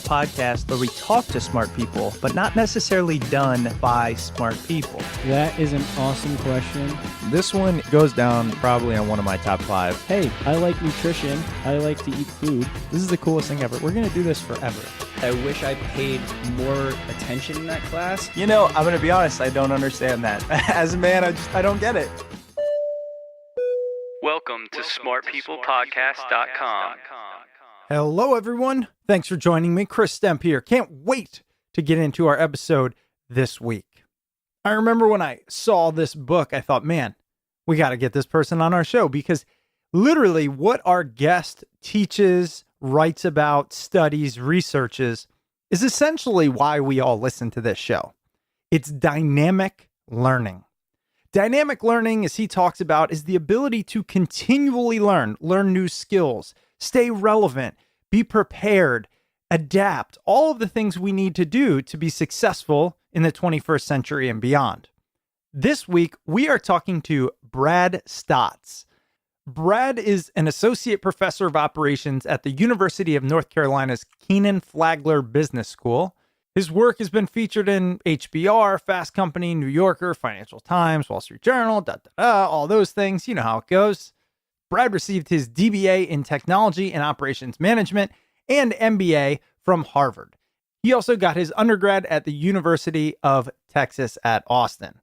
podcast where we talk to smart people, but not necessarily done by smart people? That is an awesome question. This one goes down probably on one of my top 5. Hey, I like nutrition. I like to eat food. This is the coolest thing ever. We're going to do this forever. I wish I paid more attention in that class. You know, I'm going to be honest, I don't understand that. As a man, I don't get it. Welcome to smartpeoplepodcast.com. Hello, everyone. Thanks for joining me. Chris Stemp here. Can't wait to get into our episode this week. I remember when I saw this book, I thought, man, we got to get this person on our show because literally what our guest teaches, writes about, studies, researches is essentially why we all listen to this show. It's dynamic learning. Dynamic learning, as he talks about, is the ability to continually learn new skills, stay relevant, be prepared, adapt, all of the things we need to do to be successful in the 21st century and beyond. This week, we are talking to Brad Staats. Brad is an associate professor of operations at the University of North Carolina's Kenan-Flagler Business School. His work has been featured in HBR, Fast Company, New Yorker, Financial Times, Wall Street Journal, all those things. You know how it goes. Brad received his DBA in Technology and Operations Management and MBA from Harvard. He also got his undergrad at the University of Texas at Austin.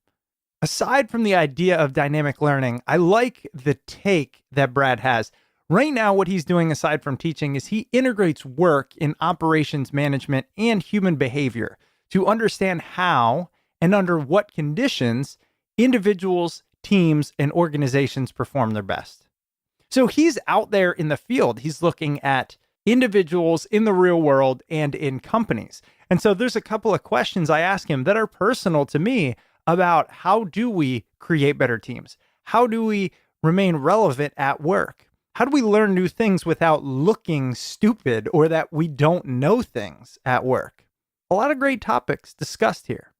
Aside from the idea of dynamic learning, I like the take that Brad has. Right now, what he's doing aside from teaching is he integrates work in operations management and human behavior to understand how and under what conditions individuals, teams, and organizations perform their best. So he's out there in the field. He's looking at individuals in the real world and in companies. And so there's a couple of questions I ask him that are personal to me about how do we create better teams? How do we remain relevant at work? How do we learn new things without looking stupid or that we don't know things at work? A lot of great topics discussed here.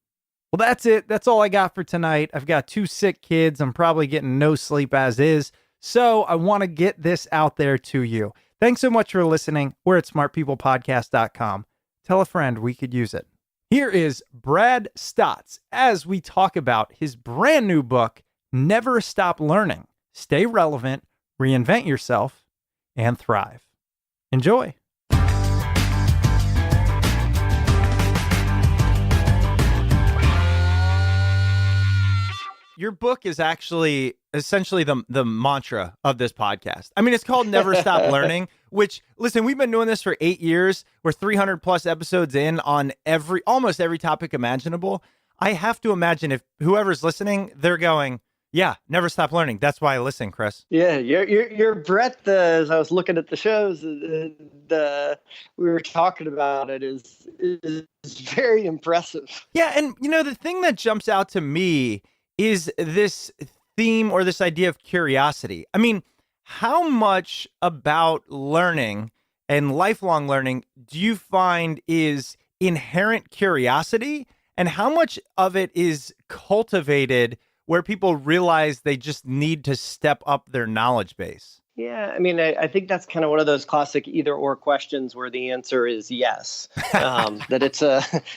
Well, that's it. That's all I got for tonight. I've got 2 sick kids. I'm probably getting no sleep as is. So I want to get this out there to you. Thanks so much for listening. We're at smartpeoplepodcast.com. Tell a friend we could use it. Here is Brad Staats as we talk about his brand new book, Never Stop Learning. Stay relevant, reinvent yourself, and thrive. Enjoy. Your book is actually essentially the mantra of this podcast. I mean, it's called Never Stop Learning, which, listen, we've been doing this for 8 years. We're 300 plus episodes in on almost every topic imaginable. I have to imagine if whoever's listening, they're going, yeah, never stop learning. That's why I listen, Chris. Yeah, your breadth, as I was looking at the shows, we were talking about it is very impressive. Yeah, and you know, the thing that jumps out to me is this theme or this idea of curiosity. I mean, how much about learning and lifelong learning do you find is inherent curiosity, and how much of it is cultivated where people realize they just need to step up their knowledge base? Yeah, I mean, I think that's kind of one of those classic either or questions where the answer is yes, that it's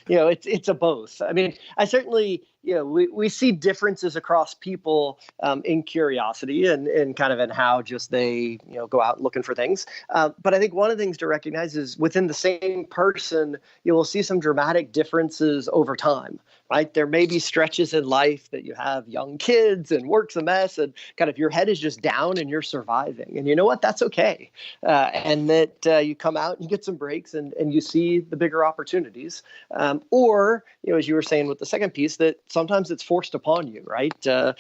it's a both. I mean, I certainly, we see differences across people in curiosity and kind of in how just they, go out looking for things. But I think one of the things to recognize is within the same person, you will see some dramatic differences over time, right? There may be stretches in life that you have young kids and work's a mess and kind of your head is just down and you're surviving. And you know what? That's okay. And that you come out and you get some breaks and you see the bigger opportunities. Or, as you were saying with the second piece, that sometimes it's forced upon you, right? Job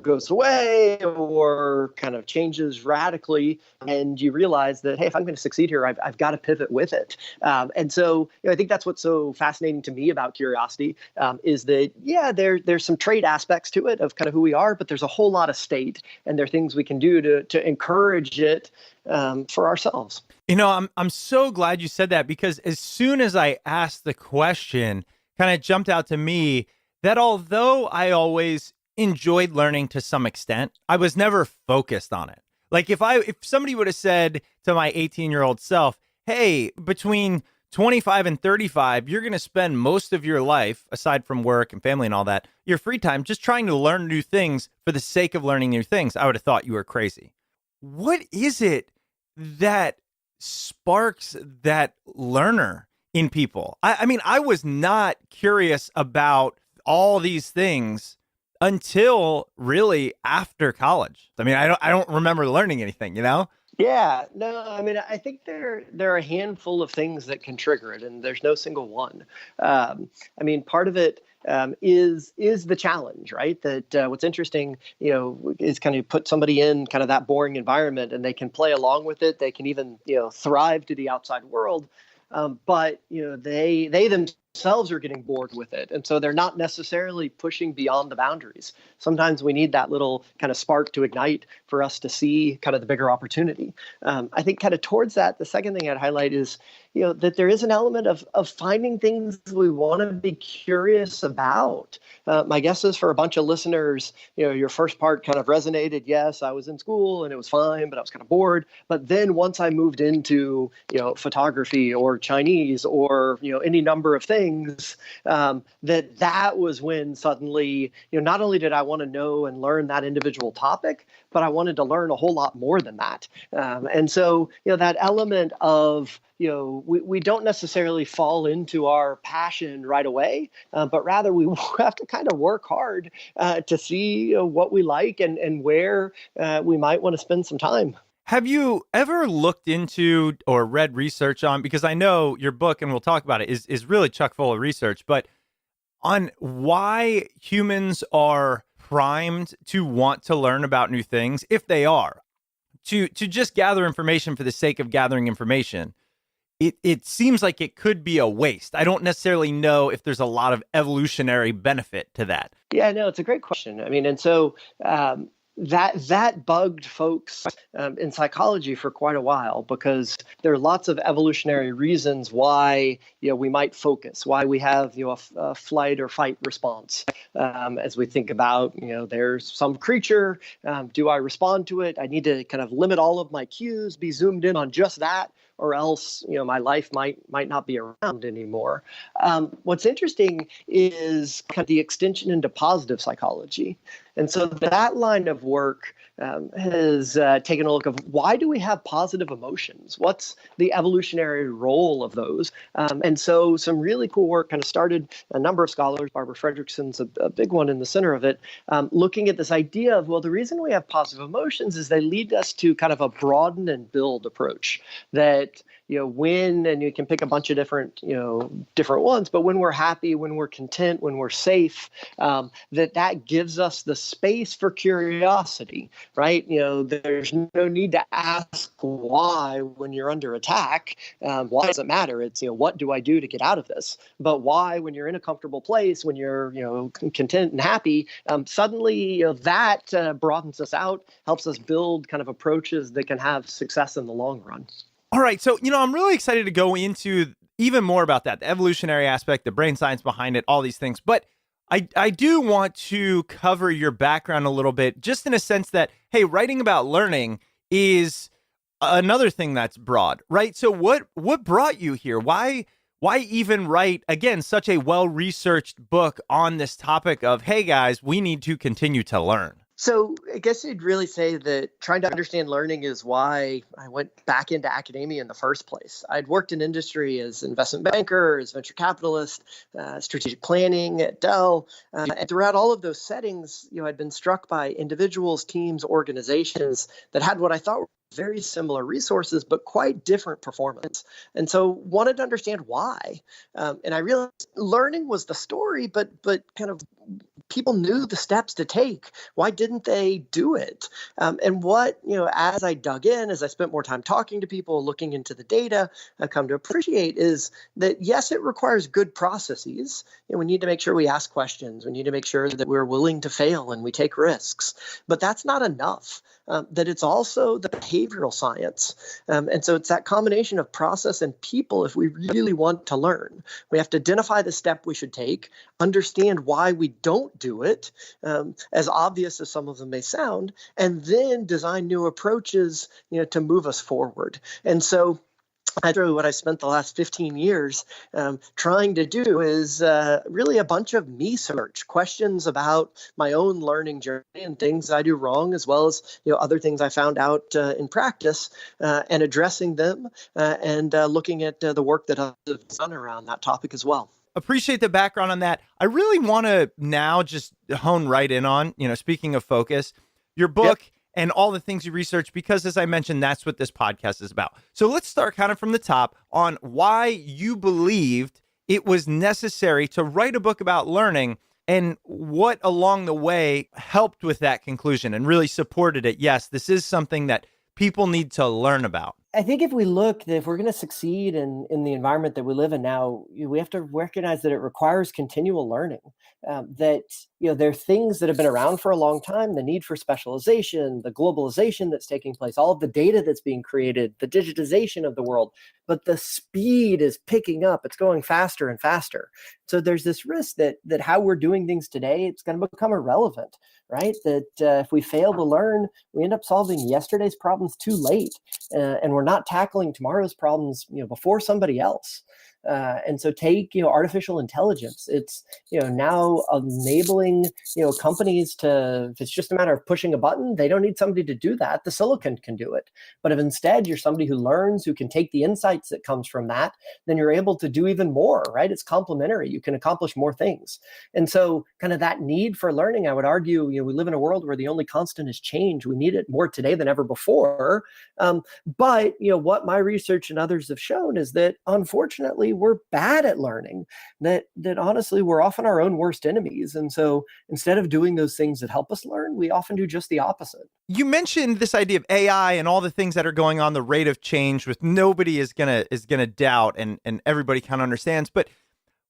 goes away or kind of changes radically. And you realize that, hey, if I'm going to succeed here, I've got to pivot with it. And so I think that's what's so fascinating to me about curiosity is that, yeah, there's some trait aspects to it of kind of who we are, but there's a whole lot of state and there are things we can do to encourage it for ourselves. I'm so glad you said that, because as soon as I asked the question, kind of jumped out to me that although I always enjoyed learning to some extent, I was never focused on it. Like if somebody would have said to my 18-year-old self, hey, between 25 and 35, you're going to spend most of your life, aside from work and family and all that, your free time just trying to learn new things for the sake of learning new things. I would have thought you were crazy. What is it that sparks that learner in people? I mean, I was not curious about all these things until really after college. I mean, I don't remember learning anything, you know? Yeah, no, I mean, I think there are a handful of things that can trigger it, and there's no single one. I mean, part of it is the challenge, right? That what's interesting, is kind of put somebody in kind of that boring environment, and they can play along with it. They can even thrive to the outside world, but they themselves are getting bored with it, and so they're not necessarily pushing beyond the boundaries. Sometimes we need that little kind of spark to ignite for us to see kind of the bigger opportunity. I think kind of towards that, the second thing I'd highlight is that there is an element of finding things we want to be curious about. My guess is for a bunch of listeners, your first part kind of resonated. Yes, I was in school and it was fine, but I was kind of bored. But then once I moved into photography or Chinese or any number of things, that was when suddenly not only did I want to know and learn that individual topic, but I wanted to learn a whole lot more than that. And so that element of we don't necessarily fall into our passion right away, but rather we have to kind of work hard to see what we like and where we might want to spend some time. Have you ever looked into or read research on, because I know your book, and we'll talk about it, is really chock full of research, but on why humans are primed to want to learn about new things, if they are, to just gather information for the sake of gathering information? It seems like it could be a waste. I don't necessarily know if there's a lot of evolutionary benefit to that. Yeah, no, it's a great question. I mean, and so that bugged folks in psychology for quite a while, because there are lots of evolutionary reasons why we might focus, why we have a flight or fight response as we think about there's some creature. Do I respond to it? I need to kind of limit all of my cues, be zoomed in on just that, or else my life might not be around anymore. What's interesting is kind of the extension into positive psychology. And so that line of work has taken a look of why do we have positive emotions? What's the evolutionary role of those? And so some really cool work kind of started, a number of scholars, Barbara Fredrickson's a big one in the center of it, looking at this idea of, well, the reason we have positive emotions is they lead us to kind of a broaden and build approach that when, and you can pick a bunch of different ones, but when we're happy, when we're content, when we're safe, that gives us the space for curiosity, right? There's no need to ask why when you're under attack. Why does it matter? It's, what do I do to get out of this? But why, when you're in a comfortable place, when you're, content and happy, suddenly, that broadens us out, helps us build kind of approaches that can have success in the long run. All right. So, I'm really excited to go into even more about that, the evolutionary aspect, the brain science behind it, all these things. But I do want to cover your background a little bit, just in a sense that, hey, writing about learning is another thing that's broad, right? So what brought you here? Why even write, again, such a well-researched book on this topic of, hey, guys, we need to continue to learn? So I guess you'd really say that trying to understand learning is why I went back into academia in the first place. I'd worked in industry as investment banker, as venture capitalist, strategic planning at Dell. And throughout all of those settings, I'd been struck by individuals, teams, organizations that had what I thought were very similar resources, but quite different performance. And so wanted to understand why. And I realized learning was the story, but kind of people knew the steps to take. Why didn't they do it? And what, as I dug in, as I spent more time talking to people, looking into the data, I've come to appreciate is that, yes, it requires good processes. We need to make sure we ask questions. We need to make sure that we're willing to fail and we take risks. But that's not enough. That it's also the behavioral science. And so it's that combination of process and people if we really want to learn. We have to identify the step we should take, understand why we don't do it, as obvious as some of them may sound, and then design new approaches to move us forward. And so what I spent the last 15 years trying to do is really a bunch of me search questions about my own learning journey and things I do wrong, as well as other things I found out in practice, and addressing them and looking at the work that I've done around that topic as well. Appreciate the background on that. I really want to now just hone right in on, speaking of focus, your book. Yep. And all the things you research, because as I mentioned, that's what this podcast is about. So let's start kind of from the top on why you believed it was necessary to write a book about learning and what along the way helped with that conclusion and really supported it. Yes, this is something that people need to learn about. I think if we're going to succeed in the environment that we live in now, we have to recognize that it requires continual learning. That there are things that have been around for a long time, the need for specialization, the globalization that's taking place, all of the data that's being created, the digitization of the world, but the speed is picking up. It's going faster and faster. So there's this risk that how we're doing things today, it's going to become irrelevant, right? That if we fail to learn, we end up solving yesterday's problems too late, and we're not tackling tomorrow's problems, before somebody else. And so take, artificial intelligence. It's, now enabling, companies to, if it's just a matter of pushing a button, they don't need somebody to do that. The silicon can do it. But if instead you're somebody who learns, who can take the insights that comes from that, then you're able to do even more, right? It's complementary. You can accomplish more things. And so kind of that need for learning, I would argue, we live in a world where the only constant is change. We need it more today than ever before. But, what my research and others have shown is that, unfortunately, we're bad at learning, that honestly, we're often our own worst enemies. And so instead of doing those things that help us learn, we often do just the opposite. You mentioned this idea of AI and all the things that are going on, the rate of change, with nobody is gonna doubt, and everybody kind of understands. But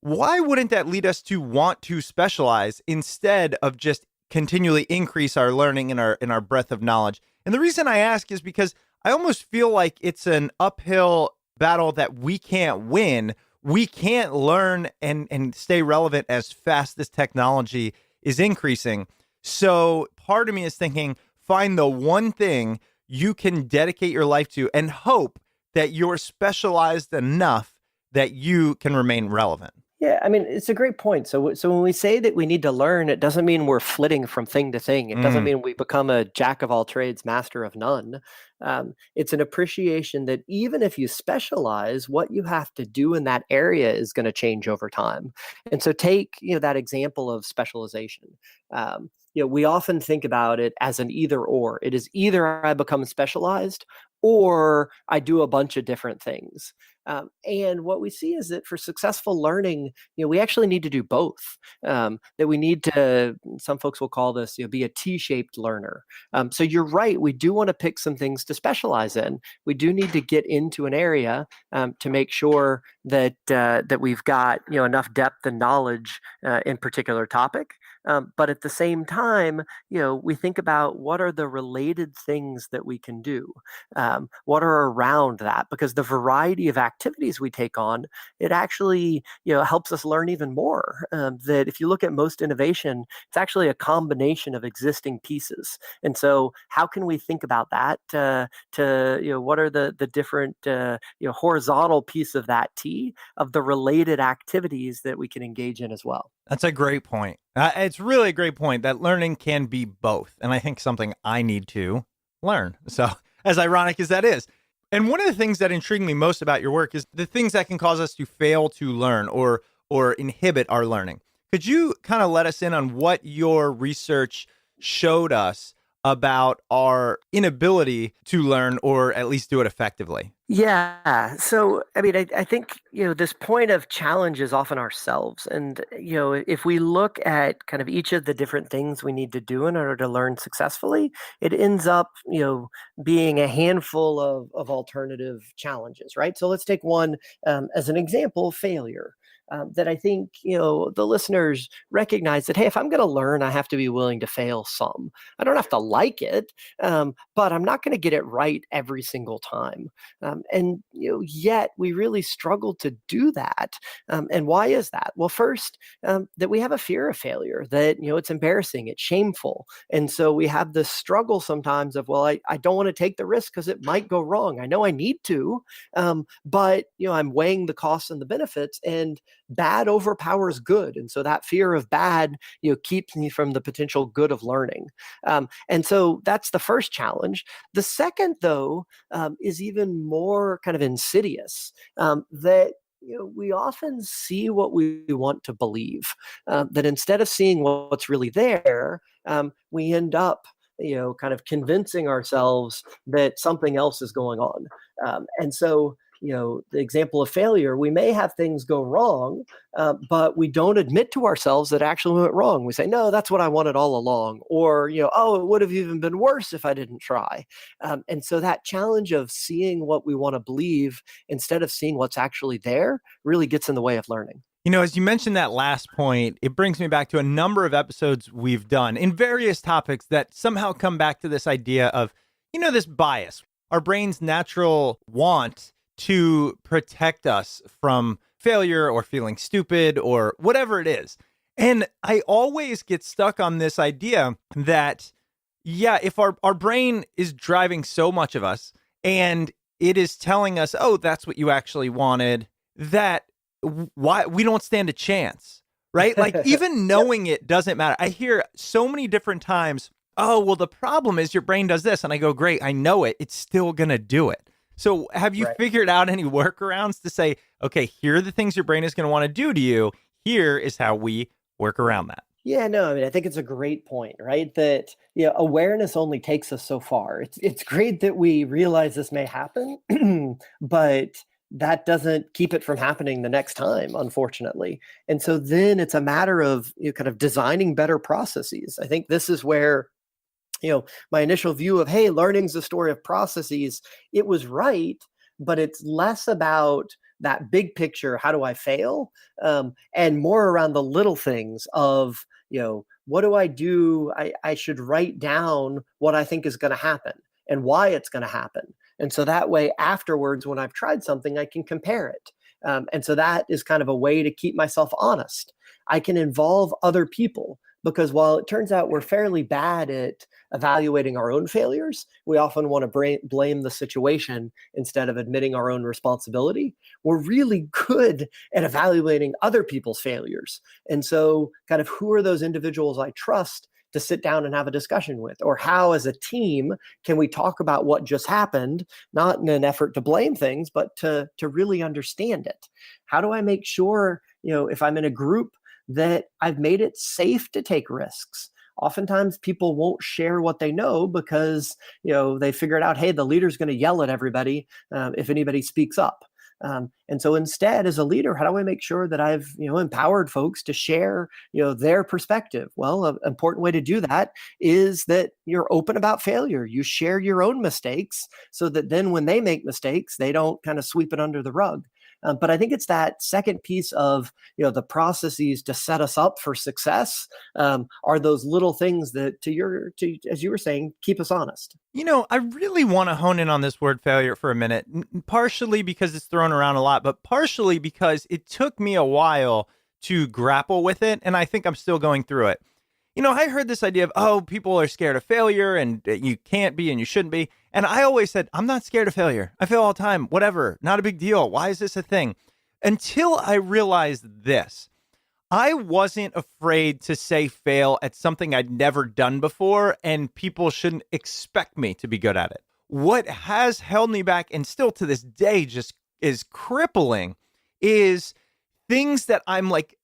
why wouldn't that lead us to want to specialize instead of just continually increase our learning and our breadth of knowledge? And the reason I ask is because I almost feel like it's an uphill battle that we can't win. We can't learn and stay relevant as fast as technology is increasing. So part of me is thinking, find the one thing you can dedicate your life to and hope that you're specialized enough that you can remain relevant. Yeah, I mean, it's a great point. So when we say that we need to learn, it doesn't mean we're flitting from thing to thing. It doesn't mean we become a jack of all trades, master of none. It's an appreciation that even if you specialize, what you have to do in that area is going to change over time. And so take, that example of specialization. We often think about it as an either or. It is either I become specialized or I do a bunch of different things. And what we see is that for successful learning, we actually need to do both. That we need to, some folks will call this, be a T-shaped learner. So you're right. We do want to pick some things to specialize in. We do need to get into an area to make sure that we've got enough depth and knowledge in particular topic. But at the same time, we think about what are the related things that we can do, what are around that, because the variety of activities we take on, it actually, helps us learn even more. That if you look at most innovation, it's actually a combination of existing pieces. And so how can we think about that what are the different, horizontal piece of that T of the related activities that we can engage in as well? That's a great point. It's really a great point that learning can be both. And I think something I need to learn. So as ironic as that is. And one of the things that intrigue me most about your work is the things that can cause us to fail to learn or inhibit our learning. Could you kind of let us in on what your research showed us about our inability to learn or at least do it effectively? Yeah. So, I mean, I think, this point of challenge is often ourselves. And, if we look at kind of each of the different things we need to do in order to learn successfully, it ends up, being a handful of alternative challenges, right? So let's take one as an example, failure. that I think, the listeners recognize that, hey, if I'm going to learn, I have to be willing to fail some. I don't have to like it, but I'm not going to get it right every single time. And yet we really struggle to do that. And why is that? Well, first, that we have a fear of failure, that it's embarrassing, it's shameful, and so we have this struggle sometimes of, well, I don't want to take the risk because it might go wrong. I know I need to, but I'm weighing the costs and the benefits, and bad overpowers good, and so that fear of bad keeps me from the potential good of learning. And so that's the first challenge. The second, though, is even more kind of insidious, that we often see what we want to believe, that instead of seeing what's really there, we end up kind of convincing ourselves that something else is going on. And so the example of failure, we may have things go wrong, but we don't admit to ourselves that it actually went wrong. We say, no, that's what I wanted all along. Or, oh, it would have even been worse if I didn't try. And so that challenge of seeing what we want to believe instead of seeing what's actually there really gets in the way of learning. As you mentioned that last point, it brings me back to a number of episodes we've done in various topics that somehow come back to this idea of, this bias, our brain's natural want to protect us from failure or feeling stupid or whatever it is. And I always get stuck on this idea that, if our brain is driving so much of us and it is telling us, oh, that's what you actually wanted, that why we don't stand a chance, right? Like even knowing it doesn't matter. I hear so many different times, oh, well, the problem is your brain does this. And I go, great, I know it. It's still going to do it. So have you figured out any workarounds to say, okay, here are the things your brain is going to want to do to you. Here is how we work around that. Yeah, no, I mean, I think it's a great point, right? That awareness only takes us so far. It's great that we realize this may happen, but that doesn't keep it from happening the next time, unfortunately. And so then it's a matter of kind of designing better processes. I think this is where my initial view of, hey, learning's the story of processes, it was right, but it's less about that big picture, how do I fail? And more around the little things of, what do I do? I should write down what I think is going to happen and why it's going to happen. And so that way, afterwards, when I've tried something, I can compare it. And so that is kind of a way to keep myself honest. I can involve other people, because while it turns out we're fairly bad at evaluating our own failures, we often want to blame the situation instead of admitting our own responsibility. We're really good at evaluating other people's failures. And so kind of who are those individuals I trust to sit down and have a discussion with? Or how, as a team, can we talk about what just happened, not in an effort to blame things, but to really understand it? How do I make sure, if I'm in a group, that I've made it safe to take risks? Oftentimes people won't share what they know because, they figured out, hey, the leader's going to yell at everybody if anybody speaks up. And so instead, as a leader, how do I make sure that I've, empowered folks to share, their perspective? Well, an important way to do that is that you're open about failure. You share your own mistakes so that then when they make mistakes, they don't kind of sweep it under the rug. But I think it's that second piece of, the processes to set us up for success are those little things that, as you were saying, keep us honest. I really want to hone in on this word failure for a minute, partially because it's thrown around a lot, but partially because it took me a while to grapple with it. And I think I'm still going through it. I heard this idea of, oh, people are scared of failure and you can't be and you shouldn't be. And I always said, I'm not scared of failure. I fail all the time, whatever, not a big deal. Why is this a thing? Until I realized this. I wasn't afraid to say fail at something I'd never done before, and people shouldn't expect me to be good at it. What has held me back, and still to this day just is crippling, is things that I'm like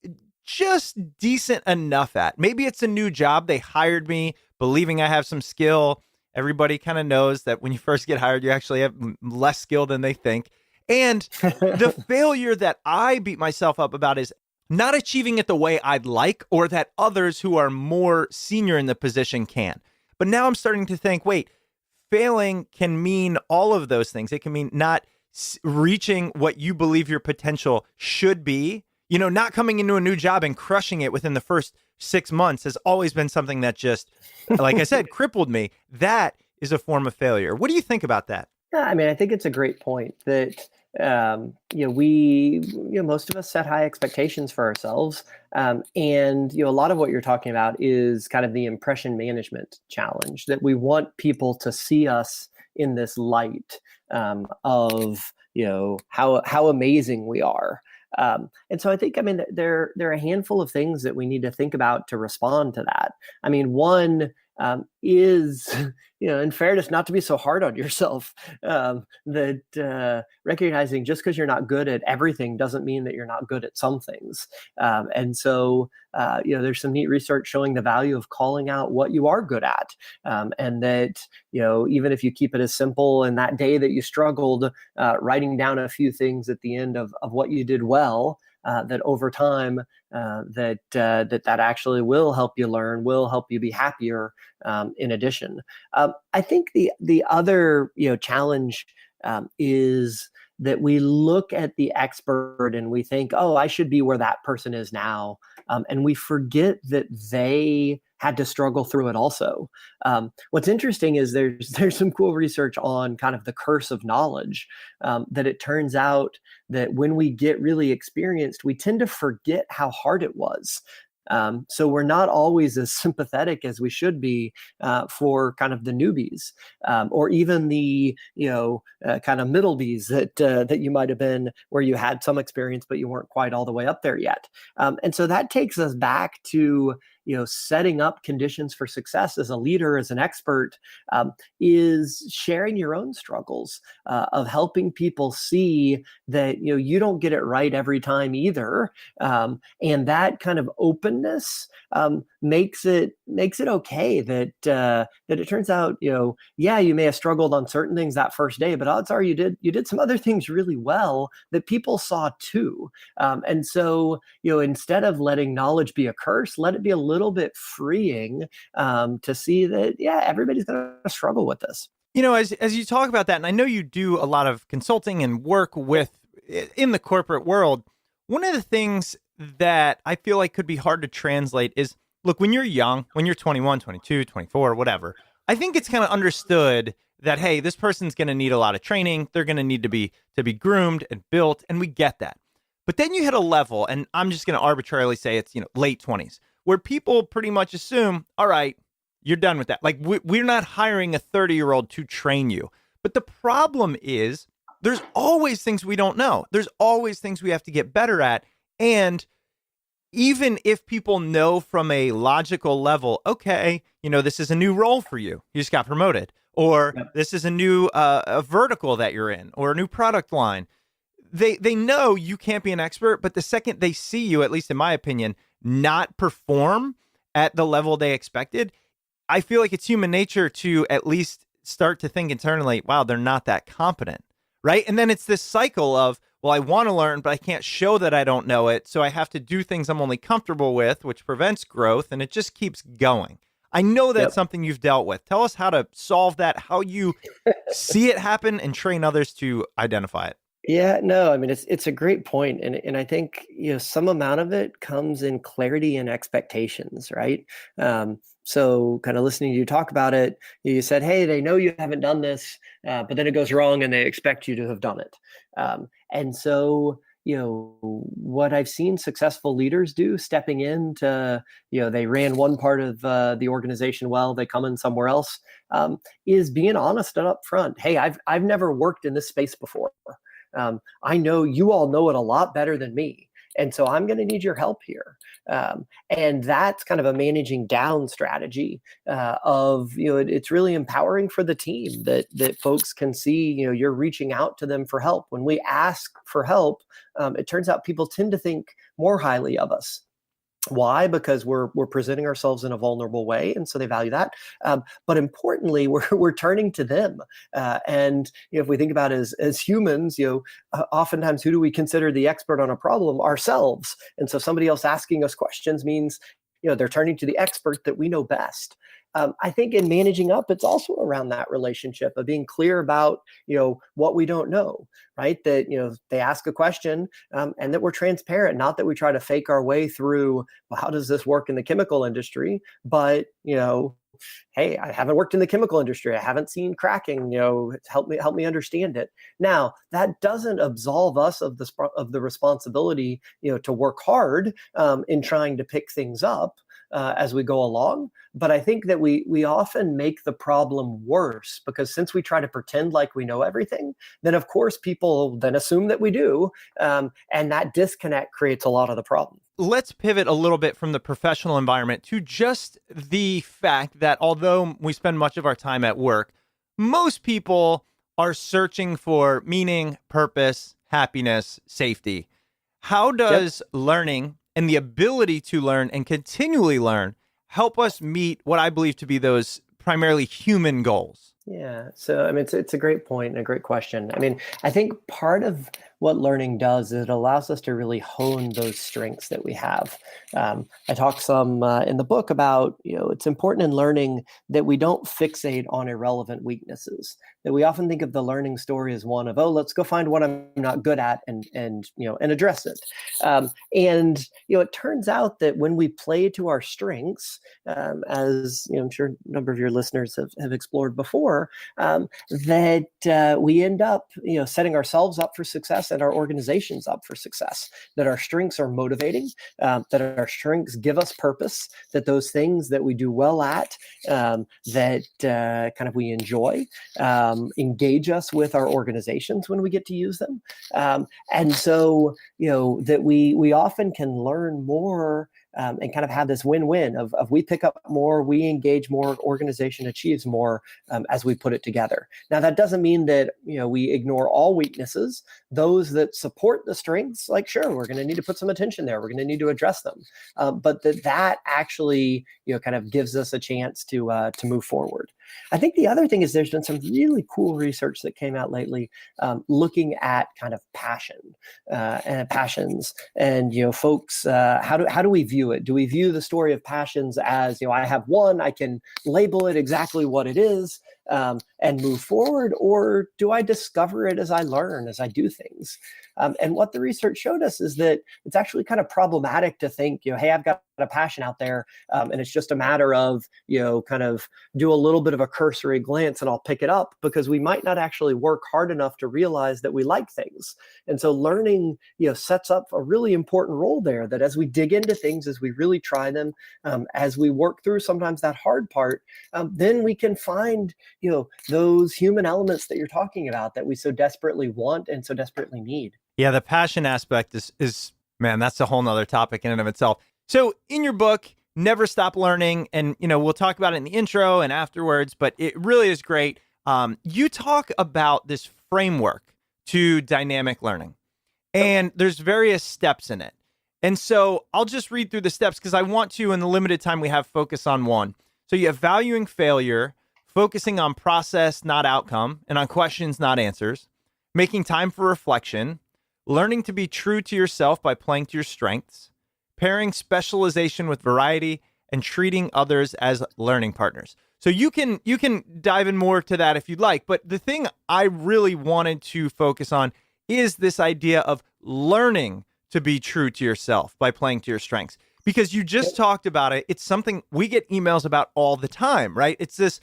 just decent enough at. Maybe it's a new job. They hired me believing I have some skill. Everybody kind of knows that when you first get hired, you actually have less skill than they think. And the failure that I beat myself up about is not achieving it the way I'd like, or that others who are more senior in the position can. But now I'm starting to think, wait, failing can mean all of those things. It can mean not reaching what you believe your potential should be. Not coming into a new job and crushing it within the first 6 months has always been something that just, like I said, crippled me. That is a form of failure. What do you think about that? Yeah, I mean, I think it's a great point that we, most of us set high expectations for ourselves, and a lot of what you're talking about is kind of the impression management challenge, that we want people to see us in this light of how amazing we are. And so I think, there are a handful of things that we need to think about to respond to that. I mean, one is, in fairness, not to be so hard on yourself, that recognizing just because you're not good at everything doesn't mean that you're not good at some things. And so, there's some neat research showing the value of calling out what you are good at. And that, even if you keep it as simple, and that day that you struggled, writing down a few things at the end of what you did well, that over time, that actually will help you learn, will help you be happier. In addition, I think the other challenge is that we look at the expert and we think, oh, I should be where that person is now, and we forget that they had to struggle through it also. What's interesting is there's some cool research on kind of the curse of knowledge, that it turns out that when we get really experienced, we tend to forget how hard it was. So we're not always as sympathetic as we should be for kind of the newbies, or even the kind of middlebies that you might have been, where you had some experience but you weren't quite all the way up there yet. And so that takes us back to setting up conditions for success as a leader, as an expert, is sharing your own struggles, of helping people see that you don't get it right every time either, and that kind of openness makes it okay that it turns out you may have struggled on certain things that first day, but odds are you did some other things really well that people saw too, and so instead of letting knowledge be a curse, let it be a little bit freeing, to see that everybody's going to struggle with this. As you talk about that, and I know you do a lot of consulting and work in the corporate world, one of the things that I feel like could be hard to translate is, look, when you're young, when you're 21, 22, 24, whatever, I think it's kind of understood that, hey, this person's going to need a lot of training. They're going to need to be groomed and built, and we get that. But then you hit a level, and I'm just going to arbitrarily say it's, late 20s, where people pretty much assume, all right, you're done with that. Like, we're not hiring a 30-year-old to train you. But the problem is there's always things we don't know. There's always things we have to get better at. And even if people know from a logical level, okay, this is a new role for you. You just got promoted. Or this is a new a vertical that you're in, or a new product line. They know you can't be an expert, but the second they see you, at least in my opinion, not perform at the level they expected, I feel like it's human nature to at least start to think internally, wow, they're not that competent, right? And then it's this cycle of, well, I want to learn, but I can't show that I don't know it, so I have to do things I'm only comfortable with, which prevents growth, and it just keeps going. I know that's something you've dealt with. Tell us how to solve that, how you see it happen and train others to identify it. Yeah, no, I mean, it's a great point. And I think, some amount of it comes in clarity and expectations, right? So kind of listening to you talk about it, you said, hey, they know you haven't done this, but then it goes wrong and they expect you to have done it. And so, what I've seen successful leaders do, stepping in to, they ran one part of the organization well, they come in somewhere else, is being honest and upfront. Hey, I've never worked in this space before. I know you all know it a lot better than me. And so I'm going to need your help here. And that's kind of a managing down strategy of, it's really empowering for the team that folks can see, you're reaching out to them for help. When we ask for help, it turns out people tend to think more highly of us. Why? Because we're presenting ourselves in a vulnerable way, and so they value that. But importantly, we're turning to them. And if we think about it as humans, oftentimes who do we consider the expert on a problem? Ourselves. And so somebody else asking us questions means, they're turning to the expert that we know best. I think in managing up, it's also around that relationship of being clear about, what we don't know, right? That, they ask a question and that we're transparent, not that we try to fake our way through, well, how does this work in the chemical industry? But, hey, I haven't worked in the chemical industry. I haven't seen cracking, help me understand it. Now, that doesn't absolve us of the responsibility, to work hard in trying to pick things up as we go along. But I think that we often make the problem worse, because since we try to pretend like we know everything, then of course people then assume that we do. And that disconnect creates a lot of the problem. Let's pivot a little bit from the professional environment to just the fact that although we spend much of our time at work, most people are searching for meaning, purpose, happiness, safety. How does learning and the ability to learn and continually learn help us meet what I believe to be those primarily human goals? Yeah. So, I mean, it's a great point and a great question. I mean, I think part of what learning does is it allows us to really hone those strengths that we have. I talk some in the book about, it's important in learning that we don't fixate on irrelevant weaknesses, that we often think of the learning story as one of, oh, let's go find what I'm not good at and address it. It turns out that when we play to our strengths, as I'm sure a number of your listeners have explored before, that we end up, setting ourselves up for success and our organizations up for success, that our strengths are motivating, that our strengths give us purpose, that those things that we do well at, that kind of we enjoy, engage us with our organizations when we get to use them. And so, that we often can learn more and kind of have this win-win of we pick up more, we engage more, organization achieves more as we put it together. Now, that doesn't mean that, we ignore all weaknesses. Those that support the strengths, like, sure, we're going to need to put some attention there. We're going to need to address them. But that actually, kind of gives us a chance to move forward. I think the other thing is there's been some really cool research that came out lately looking at kind of passion and passions and, folks, how do we view it? Do we view the story of passions as, I have one, I can label it exactly what it is and move forward? Or do I discover it as I learn, as I do things? And what the research showed us is that it's actually kind of problematic to think, hey, I've got a passion out there and it's just a matter of, kind of do a little bit of a cursory glance and I'll pick it up, because we might not actually work hard enough to realize that we like things. And so learning, sets up a really important role there, that as we dig into things, as we really try them, as we work through sometimes that hard part, then we can find, those human elements that you're talking about that we so desperately want and so desperately need. Yeah, the passion aspect is man, that's a whole nother topic in and of itself. So in your book, Never Stop Learning, and we'll talk about it in the intro and afterwards, but it really is great. You talk about this framework to dynamic learning, and there's various steps in it. And so I'll just read through the steps because I want to, in the limited time we have, focus on one. So you have valuing failure, focusing on process, not outcome, and on questions, not answers, making time for reflection, learning to be true to yourself by playing to your strengths, pairing specialization with variety, and treating others as learning partners. So you can dive in more to that if you'd like. But the thing I really wanted to focus on is this idea of learning to be true to yourself by playing to your strengths. Because you just talked about it. It's something we get emails about all the time, right? It's this,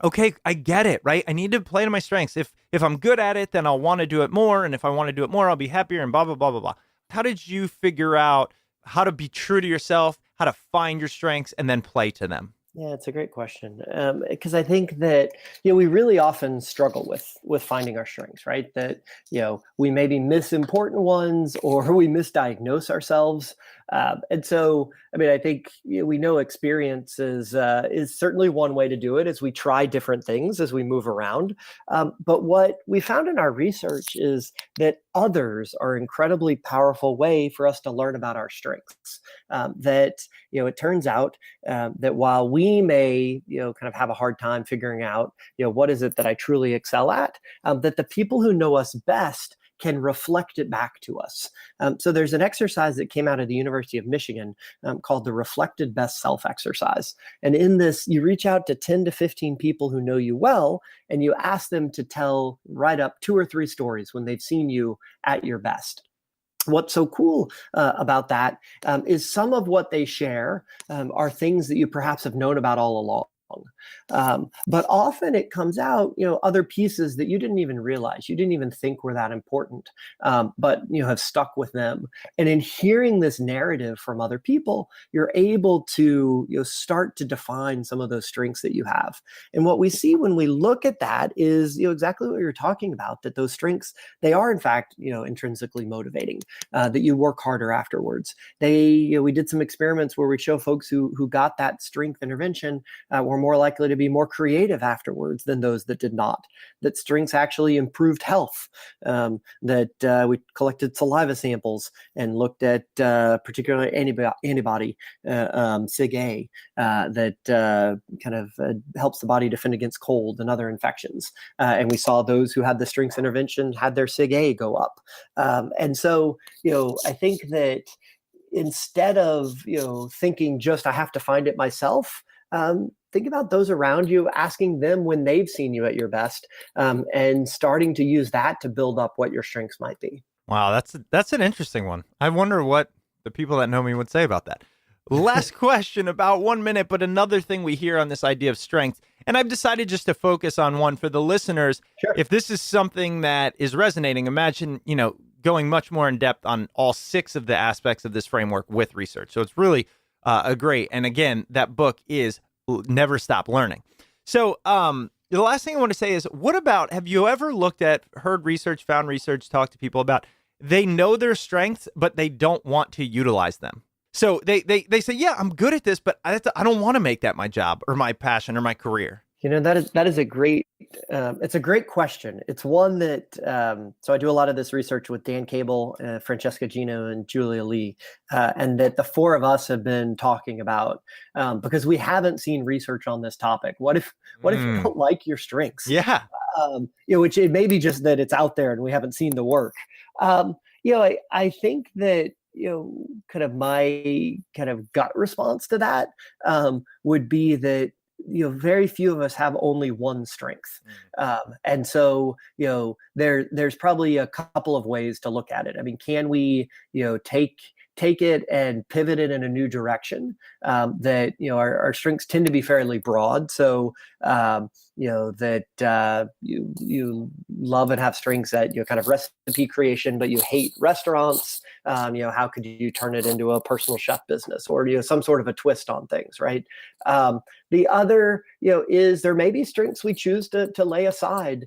okay, I get it, right? I need to play to my strengths. If I'm good at it, then I'll want to do it more. And if I want to do it more, I'll be happier and blah, blah, blah, blah, blah. How did you figure out how to be true to yourself, how to find your strengths, and then play to them? Yeah, it's a great question, because I think that we really often struggle with finding our strengths, right? That we maybe miss important ones or we misdiagnose ourselves, and so I mean I think we know experience is certainly one way to do it as we try different things as we move around. But what we found in our research is that others are an incredibly powerful way for us to learn about our strengths. That it turns out that while we may kind of have a hard time figuring out what is it that I truly excel at, that the people who know us best can reflect it back to us. So there's an exercise that came out of the University of Michigan called the Reflected Best Self exercise. And in this, you reach out to 10 to 15 people who know you well, and you ask them to write up 2 or 3 stories when they've seen you at your best. What's so cool about that is some of what they share are things that you perhaps have known about all along. But often it comes out, other pieces that you didn't even realize, you didn't even think were that important, but have stuck with them. And in hearing this narrative from other people, you're able to start to define some of those strengths that you have. And what we see when we look at that is exactly what you're talking about, that those strengths, they are in fact intrinsically motivating, that you work harder afterwards. We did some experiments where we show folks who got that strength intervention were more likely to be more creative afterwards than those that did not. That strengths actually improved health. That we collected saliva samples and looked at particularly antibody, SIG-A, that kind of helps the body defend against cold and other infections. And we saw those who had the strengths intervention had their SIG-A go up. And so, I think that instead of thinking just I have to find it myself, think about those around you, asking them when they've seen you at your best, and starting to use that to build up what your strengths might be. Wow, that's an interesting one. I wonder what the people that know me would say about that. Last question, about 1 minute, but another thing we hear on this idea of strength, and I've decided just to focus on one for the listeners. Sure. If this is something that is resonating, imagine, going much more in depth on all 6 of the aspects of this framework with research. So it's really a great, and again, that book is Never Stop Learning. So the last thing I want to say is, what about, have you ever heard research, found research, talked to people about, they know their strengths, but they don't want to utilize them. So they say, yeah, I'm good at this, but I don't want to make that my job or my passion or my career. That is a great, it's a great question. It's one that, so I do a lot of this research with Dan Cable, Francesca Gino, and Julia Lee, and that the 4 of us have been talking about, because we haven't seen research on this topic. What if you don't like your strengths? Yeah. Which it may be just that it's out there and we haven't seen the work. I think that, kind of my kind of gut response to that would be that, very few of us have only one strength. And so, there's probably a couple of ways to look at it. I mean, can we, take it and pivot it in a new direction? That, our strengths tend to be fairly broad. So, that you love and have strengths that, kind of recipe creation, but you hate restaurants. How could you turn it into a personal chef business or, some sort of a twist on things, right? The other, is there may be strengths we choose to lay aside,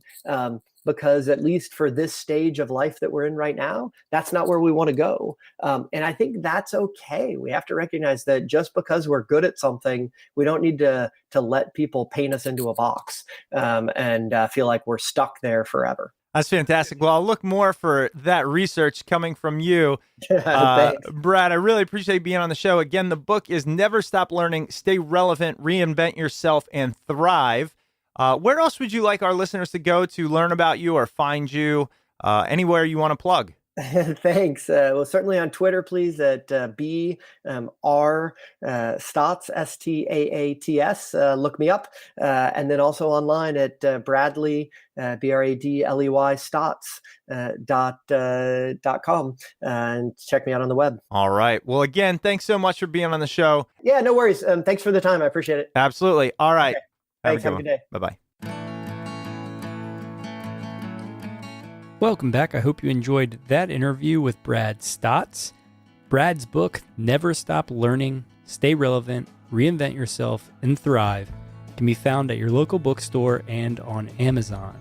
because at least for this stage of life that we're in right now, that's not where we want to go. And I think that's okay. We have to recognize that just because we're good at something, we don't need to let people paint us into a box and feel like we're stuck there forever. That's fantastic. Well, I'll look more for that research coming from you. Brad, I really appreciate being on the show. Again, the book is Never Stop Learning, Stay Relevant, Reinvent Yourself, and Thrive. Where else would you like our listeners to go to learn about you or find you? Anywhere you want to plug? Thanks. Well, certainly on Twitter, please, at BR Staats, STAATS. Look me up. And then also online at Bradley, BRADLEY Staats .com, and check me out on the web. All right. Well, again, thanks so much for being on the show. Yeah, no worries. Thanks for the time. I appreciate it. Absolutely. All right. Okay. Thanks. Have a good day. Bye-bye. Welcome back. I hope you enjoyed that interview with Brad Staats. Brad's book, Never Stop Learning, Stay Relevant, Reinvent Yourself, and Thrive, can be found at your local bookstore and on Amazon.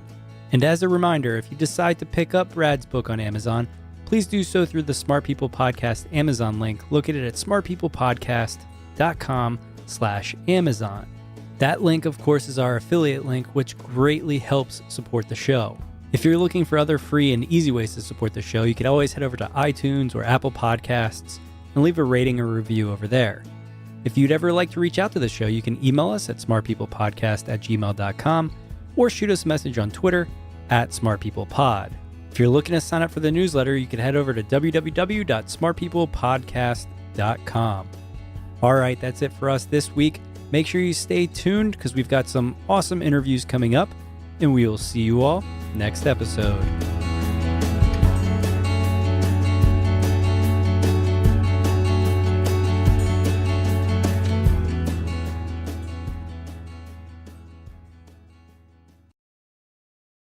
And as a reminder, if you decide to pick up Brad's book on Amazon, please do so through the Smart People Podcast Amazon link located at smartpeoplepodcast.com/Amazon. That link, of course, is our affiliate link, which greatly helps support the show. If you're looking for other free and easy ways to support the show, you can always head over to iTunes or Apple Podcasts and leave a rating or review over there. If you'd ever like to reach out to the show, you can email us at smartpeoplepodcast@gmail.com or shoot us a message on Twitter @smartpeoplepod. If If you're looking to sign up for the newsletter, you can head over to www.smartpeoplepodcast.com. All right, that's it for us this week. Make sure you stay tuned because we've got some awesome interviews coming up, and we will see you all next episode.